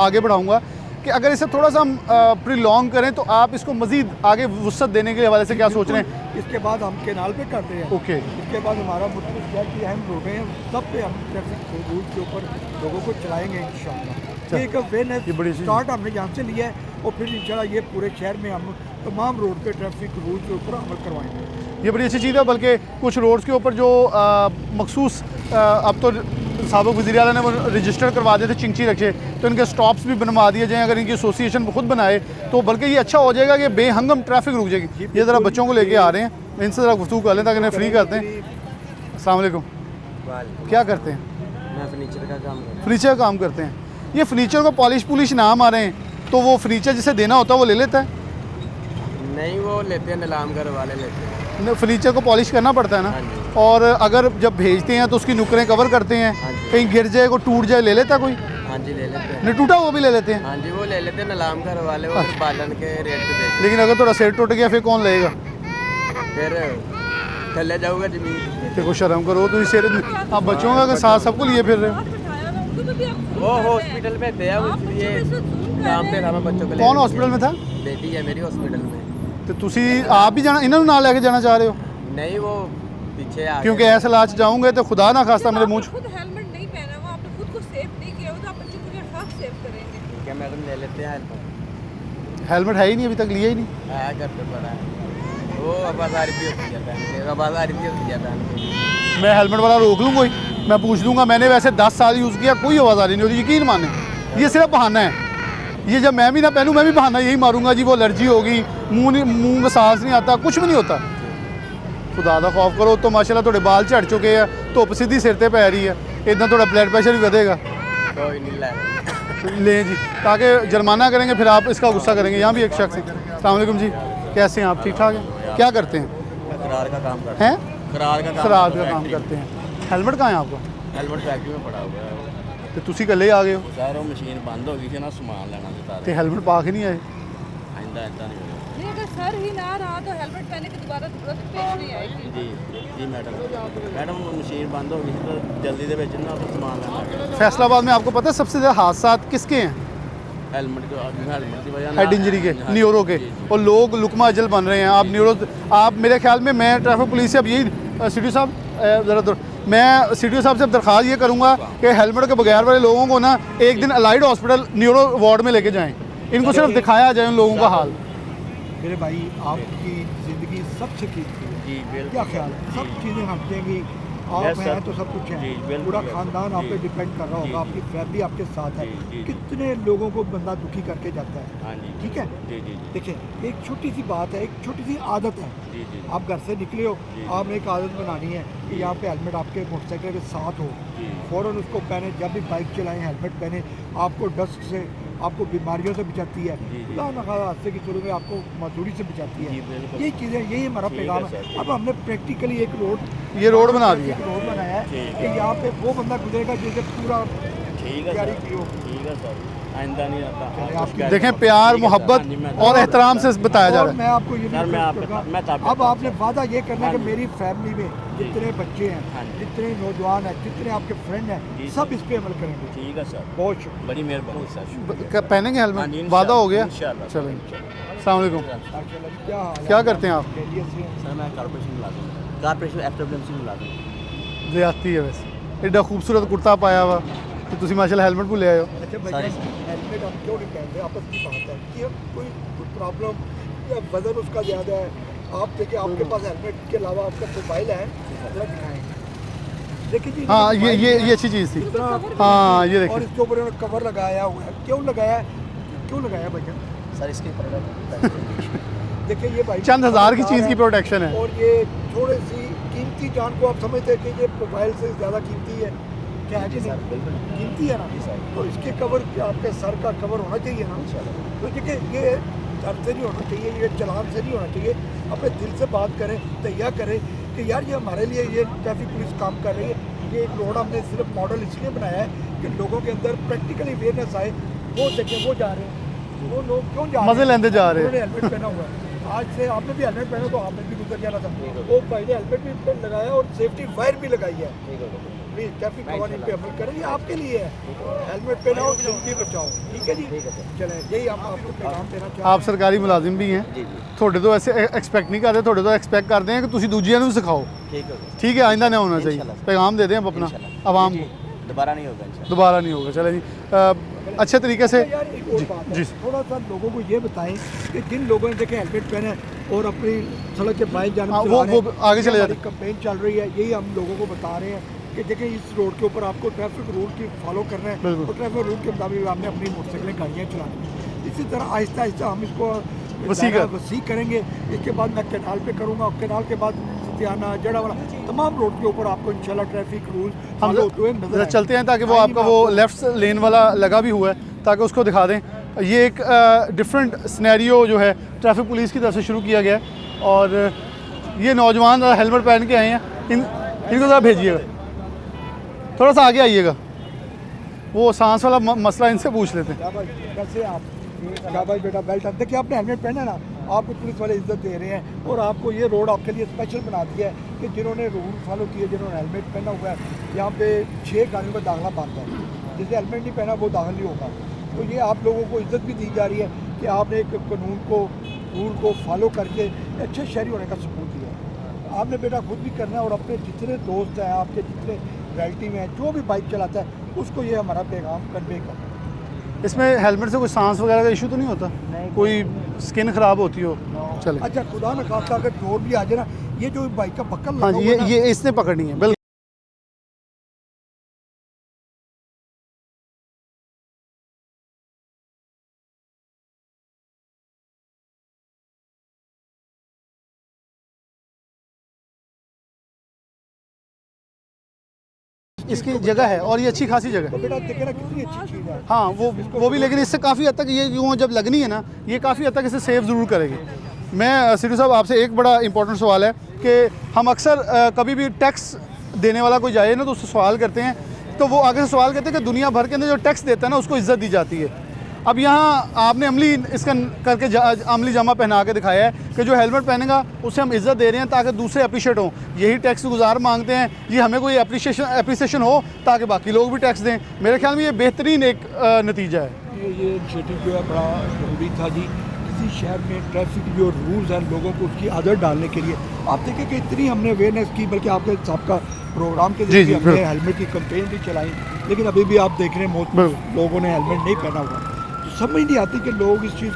[SPEAKER 1] आगे बढ़ाऊंगा कि अगर इसे थोड़ा सा हम प्रीलॉन्ग करें तो आप इसको मज़ीद आगे वुसअत देने के हवाले से क्या सोच रहे हैं?
[SPEAKER 2] इसके बाद हम केनाल पे करते हैं।
[SPEAKER 1] ओके।
[SPEAKER 2] इसके बाद हमारा मुख्तलिफ शहर की अहम रोडें हैं, सब पे हम ट्रैफिक रूल के ऊपर लोगों को चलाएंगे इंशाल्लाह। ये एक अवेयरनेस
[SPEAKER 1] ये बड़ी चीज़
[SPEAKER 2] स्टार्ट हमने यहाँ से लिया है और फिर इंशाल्लाह ये पूरे शहर में हम तमाम रोड पे ट्रैफिक रूल के ऊपर अमल करवाएंगे।
[SPEAKER 1] ये बड़ी अच्छी चीज़ है, बल्कि कुछ रोड्स के ऊपर जो मखसूस अब तो साबिक़ वज़ीर आला ने वो रजिस्टर करवा दिए थे चिंची रखे, तो इनके स्टॉप्स भी बनवा दिए जाएँ। अगर इनकी एसोसिएशन खुद बनाए तो बल्कि ये अच्छा हो जाएगा कि बेहंगम ट्रैफिक रुक जाएगी। ये ज़रा बच्चों को लेके आ रहे हैं, इनसे ज़रा गुफ्तगू कर लें ताकि इन्हें फ्री करते हैं। अस्सलाम वालेकुम, क्या करते हैं?
[SPEAKER 3] मैं फर्नीचर का काम करता
[SPEAKER 1] फर्नीचर का काम करते हैं। ये फर्नीचर को पॉलिश पुलिश ना मारें तो वो फर्नीचर जिसे देना होता है वो ले लेता है?
[SPEAKER 3] हूँ। नहीं, वो लेते हैं, नीलाम घर वाले लेते हैं।
[SPEAKER 1] फर्नीचर को पॉलिश करना पड़ता है ना, और अगर जब भेजते हैं तो उसकी नुकरें कवर करते हैं, कहीं गिर जाए को टूट जाए ले लेता कोई?
[SPEAKER 3] हाँ जी, ले लेते हैं।
[SPEAKER 1] नहीं टूटा वो भी ले लेते हैं।
[SPEAKER 3] हाँ जी, वो ले लेते हैं नीलाम घर वाले, वो बालन के रेट पे देते
[SPEAKER 1] लेकिन अगर थोड़ा सेट टूट गया फिर कौन लेगा?
[SPEAKER 3] हैं। फिर थल्ले जाऊँगा जमीन।
[SPEAKER 1] देखो शर्म करो, तो इसे आप बच्चों का साथ सबको लिए फिर रहे हो।
[SPEAKER 3] वो हॉस्पिटल में थे, इसलिए काम पे था मैं बच्चों को।
[SPEAKER 1] कौन हॉस्पिटल में था?
[SPEAKER 3] बेटी है मेरी हॉस्पिटल में।
[SPEAKER 1] तो तुसी आप भी जाना, इन्होंने ना लेके जाना चाह रहे हो?
[SPEAKER 3] नहीं, वो पीछे आ
[SPEAKER 1] क्योंकि ऐसे लाच जाऊंगे तो खुदा ना खास्ता मेरे मुँह
[SPEAKER 6] खुद हेलमेट नहीं पहना हुआ, आपने खुद को सेफ नहीं किया हुआ, तो आप बच्चों को क्या खास सेफ करेंगे?
[SPEAKER 3] ठीक है मैडम, ले लेते हैं हेल्प।
[SPEAKER 1] हेलमेट है ही नहीं, अभी तक लिया ही नहीं।
[SPEAKER 3] आया घर पे पड़ा है, वो आवाज़ारी भी होती है पहन के, आवाज़ारी भी होती है पहन के।
[SPEAKER 1] मैं हेलमेट वाला रोक लूँ कोई? मैं पूछ लूँगा, मैंने वैसे 10 साल यूज़ किया, कोई आवाज़ नहीं होती, यकीन माने। ये सिर्फ बहाना है, ये जब मैं भी ना पहनूँ मैं भी बहाना यही मारूंगा जी, वो एलर्जी होगी, मुंह में सांस नहीं आता, कुछ भी नहीं होता। खुदा दा खौफ करो। तो माशाल्लाह थोड़े बाल झड़ चुके हैं, धुप सीधी सिर ते पै रही है, इतना थोड़ा ब्लड प्रेशर भी बढ़ेगा।
[SPEAKER 3] कोई नहीं लाएगा।
[SPEAKER 1] लें जी, ताकि जुर्माना करेंगे फिर आप इसका गुस्सा करेंगे। यहाँ भी एक शख्स है। अस्सलाम वालेकुम जी, कैसे हैं आप? ठीक ठाक हैं? क्या करते हैं?
[SPEAKER 3] करार का काम करते
[SPEAKER 1] हैं?
[SPEAKER 3] करार का
[SPEAKER 1] खराब का काम करते हैं। हेलमेट कहाँ है आपका?
[SPEAKER 3] हेलमेट फैक्ट्री में पड़ा हुआ है।
[SPEAKER 1] तो तुसी कल्ले आ गए हो
[SPEAKER 3] सर वो मशीन बंद हो गई थी ना, सामान लेना था
[SPEAKER 1] तो हेलमेट पा के नहीं आए?
[SPEAKER 3] आइंदा ऐसा नहीं होगा।
[SPEAKER 6] नहीं, अगर सर ही ना रहा तो हेलमेट पहनने की दोबारा जरूरत पेश नहीं आएगी।
[SPEAKER 3] जी जी मैडम वो मशीन बंद हो गई थी तो जल्दी दे ਵਿੱਚ ना सामान लेना।
[SPEAKER 1] फैसलाबाद में आपको पता है सबसे ज़्यादा हादसा किसके हैं?
[SPEAKER 3] हेलमेट की वजह
[SPEAKER 1] हेड इंजरी के, न्यूरो के, और लोग लुकमा अजल बन रहे हैं। आप न्यूरो, आप मेरे ख्याल में, मैं ट्रैफिक पुलिस से अब यही सीडीओ साहब ज़रा मैं सीडीओ साहब से दरख्वास्त ये करूँगा कि हेलमेट के बगैर वाले लोगों को ना एक दिन अलाइड हॉस्पिटल न्यूरो वार्ड में लेके जाएं, इनको सिर्फ दिखाया जाए उन लोगों का हाल।
[SPEAKER 2] मेरे भाई, आपकी ज़िंदगी सबसे कीमती है।
[SPEAKER 3] जी बिल्कुल।
[SPEAKER 2] क्या ख्याल है? सब चीज़ें हटेंगी, आप हैं तो सब कुछ है, पूरा खानदान आप पे डिपेंड कर रहा होगा, आपकी फैमिली आपके साथ है, कितने लोगों को बंदा दुखी करके जाता है, ठीक है। देखिए एक छोटी सी बात है, एक छोटी सी आदत है, आप घर से निकले हो, आपने एक आदत बनानी है कि यहाँ पे हेलमेट आपके मोटरसाइकिल के साथ हो, फ़ौरन उसको पहने, जब भी बाइक चलाएं हेलमेट पहने, आपको डस्ट से, आपको बीमारियों से बचाती है, हादसे की शुरू में आपको मजदूरी से बचाती है, यही चीज़ें, यही हमारा पैगाम है। अब हमने प्रैक्टिकली एक रोड
[SPEAKER 1] बना दिया,
[SPEAKER 2] रोड बनाया है कि यहाँ पे वो बंदा गुजरेगा जिसे पूरा तैयारी की हो।
[SPEAKER 3] आइंदा नहीं आता।
[SPEAKER 1] देखें प्यार मोहब्बत और एहतराम से बताया जा
[SPEAKER 2] और
[SPEAKER 1] रहा
[SPEAKER 2] मैं आपको ये भी करूँगा, अब आपने वादा ये करना है कि मेरी फैमिली में जितने बच्चे हैं, जितने नौजवान हैं, जितने आपके फ्रेंड हैं, सब इस पे अमल करेंगे।
[SPEAKER 3] ठीक है सर,
[SPEAKER 2] बहुत शुक्रिया,
[SPEAKER 3] बड़ी मेहरबानी सर।
[SPEAKER 1] है। पहनेंगे हेलमेट, वादा हो गया। चलें, अस्सलाम वालेकुम।
[SPEAKER 2] क्या हाल है?
[SPEAKER 1] क्या करते हैं आप?
[SPEAKER 2] खैरियत से हैं?
[SPEAKER 3] सर मैं कॉर्पोरेशन मुलाजिम हूँ, कॉर्पोरेशन एफडब्ल्यूएमसी मुलाजिम।
[SPEAKER 1] ज्यादती है वैसे, एडा खूबसूरत कुर्ता पाया हुआ कि तुम माशाल्लाह हेलमेट भूल आए हो।
[SPEAKER 2] अच्छा भाई, हेलमेट हम क्यों नहीं पहनते? आपस की बात है कि कोई प्रॉब्लम या वजन उसका ज़्यादा है, आप देखिए आपके पास हेलमेट के अलावा आपका मोबाइल है, जरा दिखाएं। देखिए जी,
[SPEAKER 1] हाँ ये अच्छी चीज़ थी। हाँ ये देखिए,
[SPEAKER 2] और इसके ऊपर उन्होंने कवर लगाया हुआ है, क्यों लगाया भैया?
[SPEAKER 3] सर इसके प्रोडक्ट
[SPEAKER 2] देखिए ये भाई
[SPEAKER 1] चंद हज़ार की चीज़ की प्रोटेक्शन है।
[SPEAKER 2] और ये थोड़ी सी कीमती जान को आप समझते हैं कि ये मोबाइल से ज़्यादा कीमती है, क्या है कि नहीं? कीमती है ना, तो इसके कवर, आपके सर का कवर होना चाहिए ना। तो देखिए ये दर्द से नहीं होना चाहिए, ये चलान से नहीं होना चाहिए, अपने दिल से बात करें, तैयार करें कि यार ये हमारे लिए, ये ट्रैफिक पुलिस काम कर रही है। ये एक रोड हमने सिर्फ मॉडल इसलिए बनाया है कि लोगों के अंदर प्रैक्टिकली अवेयरनेस आए, वो देखें वो जा रहे हैं, वो लोग क्यों जा रहे हैं,
[SPEAKER 1] मजे लेते जा रहे हैं।
[SPEAKER 2] उन्होंने हेलमेट पहना हुआ है। आज से आपने भी हेलमेट पहना तो आपने भी गुजर जाना था, वो भाई ने हेलमेट भी लगाया और सेफ्टी वायर भी लगाई है। प्लीज ट्रैफिक कवानीन पे अमल करें, ये आपके लिए है, हेलमेट पहनाओ, जिंदगी बचाओ, ठीक है जी। चलें, यही हम आपको पैगाम देना चाहते हैं।
[SPEAKER 1] आप सरकारी मुलाजिम भी हैं, थोड़े तो ऐसे एक्सपेक्ट नहीं करते, थोड़े तो एक्सपेक्ट करते हैं कि तुम दूजिया ਨੂੰ सिखाओ। ठीक है, आइंदा नहीं होना चाहिए। पैगाम दे दें हम अपना आवाम को,
[SPEAKER 3] दोबारा नहीं होगा।
[SPEAKER 1] दोबारा नहीं होगा। चले जी, अच्छे तरीके से
[SPEAKER 2] यार एक और बात है, थोड़ा सा लोगों को ये बताएं कि जिन लोगों ने देखे हेलमेट पहने और अपनी सड़क के बाएं जानिब
[SPEAKER 1] हाँ,
[SPEAKER 2] चला रहे
[SPEAKER 1] वो
[SPEAKER 2] हैं,
[SPEAKER 1] आगे चले
[SPEAKER 2] हमारी
[SPEAKER 1] जाते
[SPEAKER 2] कैंपेन चल रही है, यही हम लोगों को बता रहे हैं कि देखें इस रोड के ऊपर आपको ट्रैफिक रूल की फॉलो करना है और ट्रैफिक रूल के मुताबिक हमने अपनी मोटरसाइकिलें गाड़ियाँ चलानी है। इसी तरह आहिस्ता आहिस्ता हम इसको वसी करेंगे। इसके बाद मैं कैनाल पे करूँगा, कैनाल के बाद सतियाना, जड़ावाला, तमाम रोड के ऊपर आपको इंशाल्लाह ट्रैफिक रूल फॉलो होते हुए नजर आएंगे।
[SPEAKER 1] चलते हैं ताकि वो आपका वो लेफ्ट लेन वाला लगा भी हुआ है, ताकि उसको दिखा दें। ये एक डिफरेंट सिनेरियो जो है ट्रैफिक पुलिस की तरफ से शुरू किया गया है, और ये नौजवान हेलमेट पहन के आए हैं, इनको ज़रा भेजिएगा, थोड़ा सा आगे आइएगा, वो सांस वाला मसला इनसे पूछ लेते हैं।
[SPEAKER 2] क्या भाई, कैसे आप? क्या भाई बेटा, बेल्ट देखिए आपने हेलमेट पहना ना, आपको पुलिस वाले इज्जत दे रहे हैं, और आपको ये रोड आपके लिए स्पेशल बना दिया है कि जिन्होंने रूल फॉलो किए, जिन्होंने हेलमेट पहना हुआ है, यहाँ पे 6 गाड़ियों का दाखिला बंद है, जिसे हेलमेट नहीं पहना वो दाखिल नहीं होगा। तो ये आप लोगों को इज्जत भी दी जा रही है कि आपने एक कानून को, रूल को फॉलो करके अच्छे शहरी होने का सबूत दिया। आपने बेटा खुद भी करना है, और अपने जितने दोस्त हैं, आपके जितने रिलेटिव हैं, जो भी बाइक चलाता है, उसको ये हमारा पैगाम कन्वे करना।
[SPEAKER 1] इसमें हेलमेट से कोई सांस वगैरह का इशू तो नहीं होता? कोई स्किन खराब होती हो? चले,
[SPEAKER 2] अच्छा, खुदा न खास्ता अगर चोर भी आ जाए ना, ये जो बाइक का बक्कल
[SPEAKER 1] हाँ
[SPEAKER 2] लगा
[SPEAKER 1] जी,
[SPEAKER 2] हुआ है ना,
[SPEAKER 1] ये इसने पकड़नी है बिल्कुल। इसकी जगह है और ये अच्छी खासी जगह
[SPEAKER 2] तो
[SPEAKER 1] है।
[SPEAKER 2] बेटा देखे ना कितनी अच्छी चीज़ है।
[SPEAKER 1] हाँ, वो भी, लेकिन इससे काफ़ी हद तक ये यूँ जब लगनी है ना, ये काफ़ी हद तक इसे सेव ज़रूर करेगी। मैं सिद्धू साहब आपसे एक बड़ा इंपॉर्टेंट सवाल है कि हम अक्सर कभी भी टैक्स देने वाला कोई जाए ना, तो उससे सवाल करते हैं, तो वो आगे से सवाल करते हैं कि दुनिया भर के अंदर जो टैक्स देता है ना, उसको इज़्ज़त दी जाती है। अब यहाँ आपने अमली इसका करके अमली जामा पहना के दिखाया है कि जो हेलमेट पहनेगा उसे हम इज़्ज़त दे रहे हैं ताकि दूसरे अप्रिशिएट हों। यही टैक्स गुजार मांगते हैं जी, हमें कोई अप्रिसिएशन हो ताकि बाकी लोग भी टैक्स दें। मेरे ख्याल में ये बेहतरीन एक नतीजा है।
[SPEAKER 2] ये इनिशिएटिव जो है बड़ा ज़रूरी था जी। किसी शहर में ट्रैफिक जो रूल्स हैं, लोगों को उसकी आदत डालने के लिए आप देखें कि इतनी हमने अवेयरनेस की, बल्कि आपके सबका प्रोग्राम के जरिए हमने हेलमेट की कैंपेन भी चलाई, लेकिन अभी भी आप देख रहे हैं बहुत लोगों ने हेलमेट नहीं पहना हुआ। तो समझ नहीं आती कि लोग इस चीज़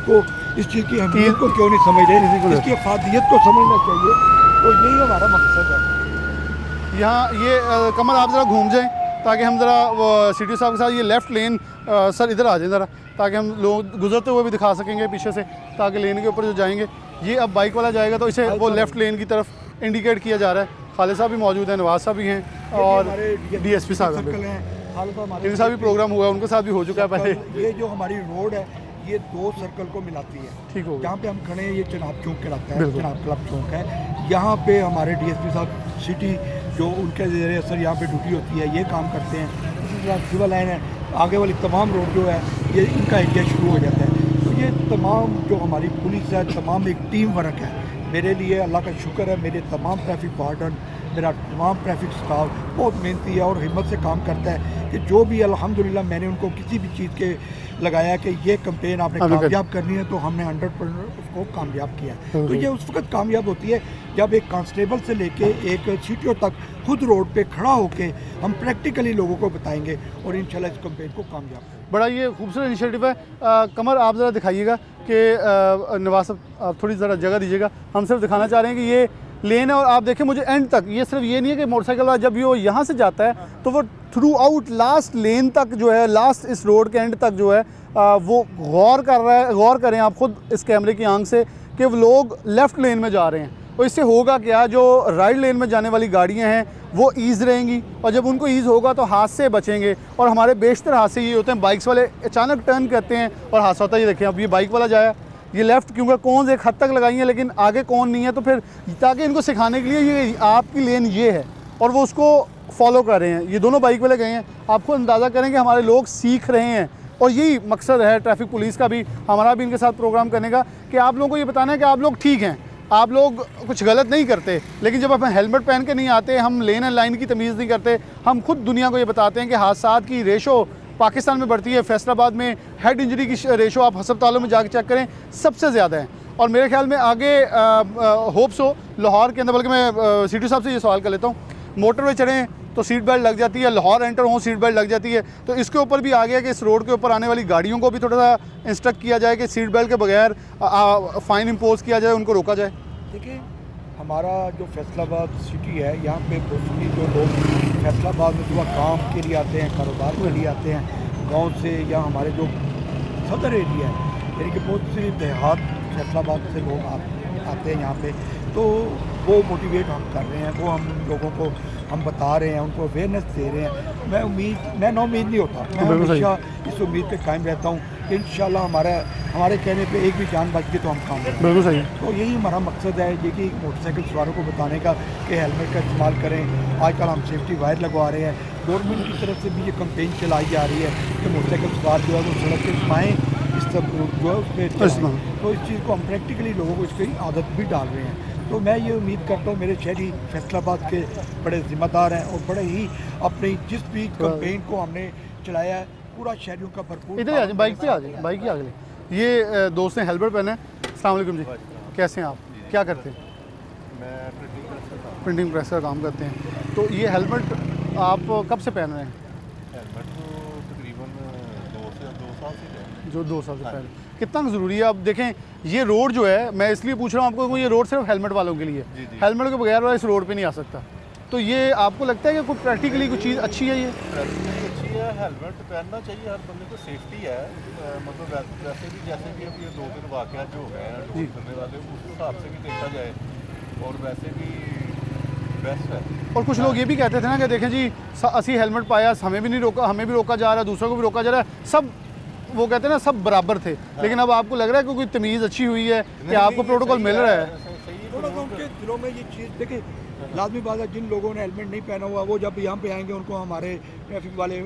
[SPEAKER 2] की अहमियत को क्यों नहीं समझ रहे, इसकी अफादियत को समझना चाहिए। तो यही हमारा मकसद है।
[SPEAKER 1] यहाँ ये कमर आप ज़रा घूम जाएं ताकि हम ज़रा सिटी साहब के साथ ये लेफ़्ट लेन सर इधर आ जाएं ज़रा, ताकि हम लोग गुजरते हुए भी दिखा सकेंगे पीछे से, ताकि लेन के ऊपर जो जाएंगे ये अब बाइक वाला जाएगा तो इसे वो लेफ़्ट लेन की तरफ इंडिकेट किया जा रहा है। खालिद साहब भी मौजूद हैं, नवाज साहब भी हैं और DSP साहब हैं। इनके साथ भी प्रोग्राम हुआ है, उनके साथ भी हो चुका है पहले।
[SPEAKER 2] ये जो हमारी रोड है ये 2 सर्कल को मिलाती है।
[SPEAKER 1] ठीक हो गया।
[SPEAKER 2] जहाँ पे हम खड़े हैं ये चनाब चौक कहलाता है,
[SPEAKER 1] बिल्कुल।
[SPEAKER 2] चनाब क्लब चौक है। यहाँ पे हमारे DSP साहब सिटी जो उनके ज़रिए असर यहाँ पे ड्यूटी होती है ये काम करते हैं। इसी तरह सिविल लाइन है, आगे वाली तमाम रोड जो है ये इनका एरिया शुरू हो जाता है। तो ये तमाम जो हमारी पुलिस है तमाम एक टीम वर्क है। मेरे लिए अल्लाह का शुक्र है, मेरे तमाम ट्रैफिक वार्डन, मेरा तमाम ट्रैफिक स्टाफ बहुत मेहनती है और हिम्मत से काम करता है कि जो भी अल्हम्दुलिल्लाह मैंने उनको किसी भी चीज़ के लगाया कि ये कैंपेन आपने कामयाब करनी है तो हमने 100% उसको कामयाब किया। तो ये उस वक्त कामयाब होती है जब एक कांस्टेबल से लेके एक सीटीओ तक खुद रोड पे खड़ा होके हम प्रैक्टिकली लोगों को बताएंगे और इंशाल्लाह इस कैंपेन को कामयाब करेंगे।
[SPEAKER 1] बड़ा ये खूबसूरत इनिशिएटिव है। कमर आप ज़रा दिखाइएगा कि नवाज साहब आप थोड़ी ज़रा जगह दीजिएगा। हम सिर्फ दिखाना चाह रहे हैं कि ये लेन है और आप देखें मुझे एंड तक, ये सिर्फ ये नहीं है कि मोटरसाइकिल वाला जब वो यहाँ से जाता है तो वो थ्रू आउट लास्ट लेन तक जो है, लास्ट इस रोड के एंड तक जो है वो गौर कर रहा है। गौर करें आप खुद इस कैमरे की आंख से कि वो लोग लेफ़्ट लेन में जा रहे हैं। और इससे होगा क्या, जो राइट लेन में जाने वाली गाड़ियाँ हैं वो ईज़ रहेंगी और जब उनको ईज़ होगा तो हादसे बचेंगे। और हमारे बेशतर हादसे ये होते हैं, बाइक्स वाले अचानक टर्न करते हैं और हादसा होता है। ये देखें अब ये बाइक वाला जाया, ये लेफ़्ट क्योंकि कौन एक हद तक लगाई है लेकिन आगे कौन नहीं है, तो फिर ताकि इनको सिखाने के लिए ये आपकी लेन ये है और वो उसको फॉलो कर रहे हैं। ये दोनों बाइक वाले गए हैं, आपको अंदाज़ा करें कि हमारे लोग सीख रहे हैं और यही मकसद है ट्रैफिक पुलिस का भी, हमारा भी इनके साथ प्रोग्राम करने का कि आप लोगों को ये बताना है कि आप लोग ठीक हैं, आप लोग कुछ गलत नहीं करते। लेकिन जब आप हेलमेट पहन के नहीं आते, हम लेन एंड लाइन की तमीज़ नहीं करते, हम खुद दुनिया को ये बताते हैं कि हादसात की रेशो पाकिस्तान में बढ़ती है। फैसलाबाद में हेड इंजरी की रेशो आप अस्पतालों में जाकर चेक करें सबसे ज़्यादा है। और मेरे ख्याल में आगे होप्स हो लाहौर के अंदर, बल्कि मैं सिटी साहब से ये सवाल कर लेता हूँ, मोटरवे चढ़ें तो सीट बेल्ट लग जाती है, लाहौर एंटर हो सीट बेल्ट लग जाती है, तो इसके ऊपर भी आ गया कि इस रोड के ऊपर आने वाली गाड़ियों को भी थोड़ा सा इंस्ट्रक्ट किया जाए कि सीट बेल्ट के बगैर फ़ाइन इम्पोज किया जाए, उनको रोका जाए।
[SPEAKER 2] देखिए हमारा जो फैसलाबाद सिटी है यहाँ पे मोस्टली जो लोग फैसलाबाद में सुबह काम के लिए आते हैं, कारोबार के लिए आते हैं गांव से, या हमारे जो सदर एरिया है यानी कि बहुत सी देहात फैसलाबाद से लोग आते हैं यहाँ पे, तो वो मोटिवेट हम कर रहे हैं, वो हम लोगों को हम बता रहे हैं, उनको अवेयरनेस दे रहे हैं। मैं नाउम्मीद नहीं होता, मैं हमेशा इस उम्मीद पे कायम रहता हूँ कि इंशाल्लाह हमारे कहने पे एक भी जान बच गई तो हम काम करें।
[SPEAKER 1] बिल्कुल सही।
[SPEAKER 2] तो यही हमारा मकसद है ये कि मोटरसाइकिल सवारों को बताने का कि हेलमेट का इस्तेमाल करें। आजकल हम सेफ्टी वायर लगवा रहे हैं, गवर्नमेंट की तरफ से भी ये कैंपेन चलाई जा रही है कि मोटरसाइकिल सवार जो है वो सड़क के बाएँ इस सब जो है उस पर, तो इस चीज़ को हम प्रैक्टिकली लोगों को इसकी आदत भी डाल रहे हैं। तो मैं ये उम्मीद करता हूँ मेरे शहरी फैसलाबाद के बड़े जिम्मेदार हैं और बड़े ही अपनी जिस भी कैंपेन को हमने चलाया है पूरा शहरियों का भरपूर।
[SPEAKER 1] इधर आ जाए, बाइक पे आ जाए, बाइक ही आगे। ये दोस्त ने हेलमेट पहना है। अस्सलाम वालेकुम जी, कैसे हैं आप, क्या करते हैं?
[SPEAKER 4] मैं
[SPEAKER 1] प्रिंटिंग प्रेस का काम करते हैं। तो ये हेलमेट आप कब से पहन रहे हैं?
[SPEAKER 4] हेलमेट तो तकरीबन 2 साल से है।
[SPEAKER 1] जो 2 साल से पहले। कितना ज़रूरी है? अब देखें ये रोड जो है, मैं इसलिए पूछ रहा हूँ आपको, ये रोड सिर्फ हेलमेट वालों के लिए, हेलमेट के बगैर वाला इस रोड पे नहीं आ सकता। तो ये आपको लगता है कि कोई प्रैक्टिकली कुछ चीज़ अच्छी है? ये
[SPEAKER 7] अच्छी है, हेलमेट पहनना चाहिए हर बंदे को, सेफ्टी है। मतलब वैसे भी जैसे भी अब ये 2 दिन वाक़या जो हो गए हैं ड्यूटी करने वाले, उस हिसाब से भी देखा जाए और वैसे भी बेस्ट है।
[SPEAKER 1] और कुछ लोग ये भी कहते थे ना कि देखें जी असी हेलमेट पाया, हमें भी नहीं रोका, हमें भी रोका जा रहा है, दूसरों को भी रोका जा रहा है, सब वो कहते हैं ना सब बराबर थे। लेकिन अब आपको लग रहा है कि कोई तमीज़ अच्छी हुई है कि आपको प्रोटोकॉल मिल रहा है?
[SPEAKER 2] थोड़ा सा उनके दिलों में ये चीज़ देखिए, लाजमी बात है जिन लोगों ने हेलमेट नहीं पहना हुआ वो जब यहाँ पे आएंगे उनको हमारे ट्रैफिक वाले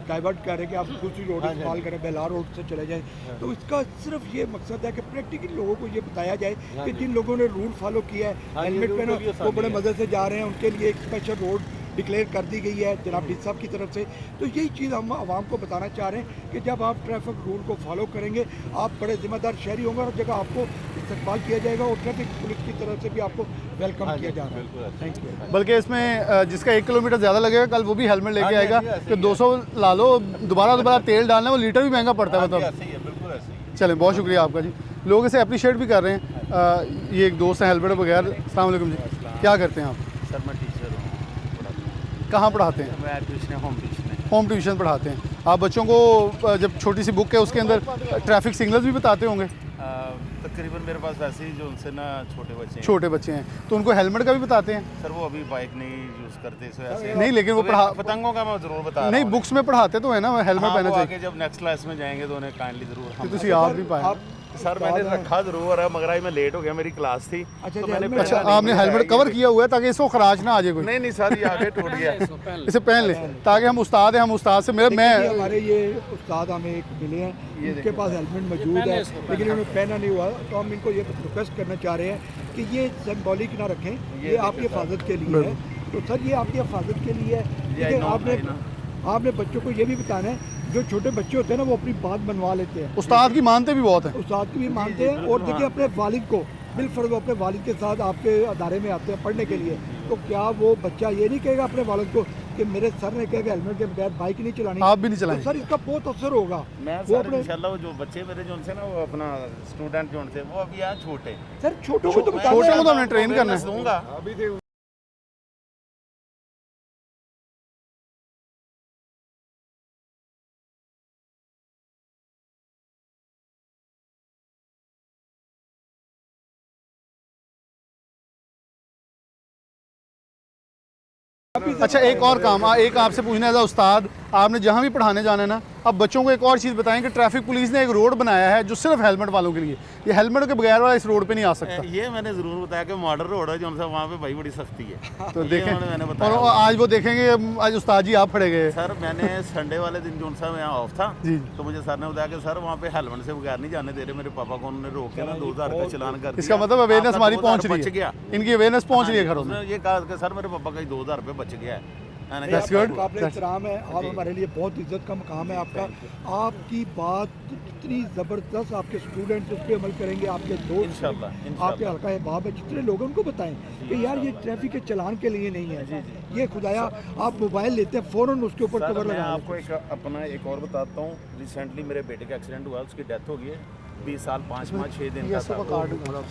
[SPEAKER 2] डाइवर्ट कर रहे हैं कि आप दूसरी रोड इस्तेमाल करें, बेलार रोड से चले जाएं। तो इसका सिर्फ ये मकसद है कि प्रैक्टिकली लोगों को ये बताया जाए कि जिन लोगों ने रूल फॉलो किया है, हेलमेट पहना, वो बड़े मज़े से जा रहे हैं, उनके लिए एक स्पेशल रोड डिक्लेयर कर दी गई है जनाब डी साहब की तरफ से। तो यही चीज़ हम आवाम को बताना चाह रहे हैं कि जब आप ट्रैफिक रूल को फॉलो करेंगे आप बड़े जिम्मेदार शहरी होंगे और जगह आपको इस्तेमाल किया जाएगा और ट्रैफिक पुलिस की तरफ से भी आपको वेलकम किया जा रहा है। Thank you.
[SPEAKER 1] बल्कि इसमें जिसका 1 किलोमीटर ज़्यादा लगेगा कल वो भी हेलमेट लेके आएगा कि 200 ला लो, दोबारा तेल डालना, वो लीटर भी महंगा पड़ता है। मतलब चलें, बहुत शुक्रिया आपका जी। लोग इसे अप्रिशिएट भी कर रहे हैं। ये एक दोस्त हैं हेलमेट बगैर। अस्सलाम वालेकुम जी, क्या करते हैं आप?
[SPEAKER 7] सर मैं टीचर हूँ।
[SPEAKER 1] कहाँ पढ़ाते हैं?
[SPEAKER 7] मैं ट्यूशन
[SPEAKER 1] होम ट्यूशन पढ़ाते हैं। आप बच्चों को जब छोटी सी बुक है उसके अंदर ट्रैफिक सिग्नल्स भी बताते होंगे?
[SPEAKER 7] तकरीबन मेरे पास वैसे ही जो उनसे ना
[SPEAKER 1] छोटे बच्चे हैं तो उनको हेलमेट का भी बताते हैं?
[SPEAKER 7] सर वो अभी बाइक नहीं यूज़ करते इस वजह से।
[SPEAKER 1] नहीं, लेकिन वो
[SPEAKER 7] पतंगों का मैं ज़रूर बता
[SPEAKER 1] नहीं, बुक्स में पढ़ाते तो है ना, हेलमेट पहनना चाहिए।
[SPEAKER 7] आगे जब नेक्स्ट क्लास में जाएंगे तो उन्हें काइंडली ज़रूर
[SPEAKER 1] कि तुसी आप नहीं पाए।
[SPEAKER 7] सर मैंने रखा ज़रूर है मगर आज मैं लेट हो गया, मेरी क्लास थी तो मैंने
[SPEAKER 1] अच्छा, आपने हेलमेट कवर किया हुआ है ताकि इसको खराश ना आ जाए कोई?
[SPEAKER 7] नहीं सर ये आगे टूट गया।
[SPEAKER 1] इसे पहन ले ताकि हम उस्ताद हैं, हम उस्ताद से मेरे मैं
[SPEAKER 2] हमारे ये उस्ताद हमें एक मिले हैं, इनके पास हेलमेट मौजूद है लेकिन उन्हें पहना नहीं हुआ, तो हम इनको ये रिक्वेस्ट करना चाह रहे हैं कि ये सिंबॉलिक ना रखें, ये आपकी हिफाजत के लिए है। तो सर ये आपकी हिफाजत के लिए है, लेकिन आपने बच्चों को ये भी बताना है, जो छोटे बच्चे होते हैं ना वो अपनी बात बनवा लेते हैं,
[SPEAKER 1] उस्ताद की मानते भी बहुत हैं,
[SPEAKER 2] उस्ताद की भी मानते हैं। और देखिए अपने वालिद को बिलफर्ज अपने वालिद के साथ आपके अदारे में आते हैं पढ़ने के लिए, तो क्या वो बच्चा ये नहीं कहेगा अपने वालिद को कि मेरे सर ने कहा कि हेलमेट के बगैर बाइक नहीं चलानी?
[SPEAKER 1] आप भी नहीं चलाएंगे?
[SPEAKER 2] तो सर इसका बहुत असर होगा।
[SPEAKER 7] वो अपने इंशाल्लाह वो जो बच्चे मेरे जो उनसे ना वो अपना स्टूडेंट जो उनसे वो अभी यहाँ छोटे
[SPEAKER 2] सर छोटों को तो
[SPEAKER 1] छोटे को तो हमने ट्रेन करना है।
[SPEAKER 7] दूंगा
[SPEAKER 1] अच्छा, एक और काम एक आपसे पूछना है, उस्ताद आपने जहाँ भी पढ़ाने जाना है ना, अब बच्चों को एक और चीज़ बताएं कि ट्रैफिक पुलिस ने एक रोड बनाया है जो सिर्फ हेलमेट वालों के लिए, ये हेलमेट के बगैर वाला इस रोड पे नहीं आ सकता।
[SPEAKER 7] ये मैंने ज़रूर बताया कि मॉडल रोड है जो उनसे वहाँ पे भाई बड़ी सख्ती है।
[SPEAKER 1] तो देखें
[SPEAKER 7] मैंने
[SPEAKER 1] और
[SPEAKER 7] बताया
[SPEAKER 1] आज वो देखेंगे आज उस्ताद जी आप पढ़े गए।
[SPEAKER 7] सर मैंने संडे वाले दिन जो सा मैं ऑफ था
[SPEAKER 1] जी।
[SPEAKER 7] तो मुझे सर ने बताया कि सर वहाँ पे हेलमेट से बगैर नहीं जाने दे रहे, मेरे पापा को उन्होंने रोक के ना 2000 का चलान कर दिया।
[SPEAKER 1] इसका मतलब अवेयरनेस हमारी पहुँच
[SPEAKER 7] बच
[SPEAKER 1] रही
[SPEAKER 7] गया,
[SPEAKER 1] है, इनकी अवेयरनेस पहुँच रही है घरों में।
[SPEAKER 7] उसने ये कहा कि सर मेरे पापा का 2000 रुपये बच गया है।
[SPEAKER 1] That's good.
[SPEAKER 2] काबिल एहतराम है, आप हमारे लिए बहुत इज्जत का मकाम है आपका। आपकी बात इतनी ज़बरदस्त, आपके स्टूडेंट्स उस पर अमल करेंगे, आपके दोस्त आपके हल्का अहबाब है, जितने लोग उनको बताएं कि यार ये ट्रैफिक के चलान के लिए नहीं है, ये खुदाया आप मोबाइल लेते हैं फ़ौरन उसके ऊपर कवर
[SPEAKER 7] मैं
[SPEAKER 2] लगा।
[SPEAKER 7] आपको एक अपना एक और बताता हूँ, रिसेंटली मेरे बेटे का एक्सीडेंट हुआ, उसकी डेथ हो गई है, 20 साल 5 माह 6 दिन का था,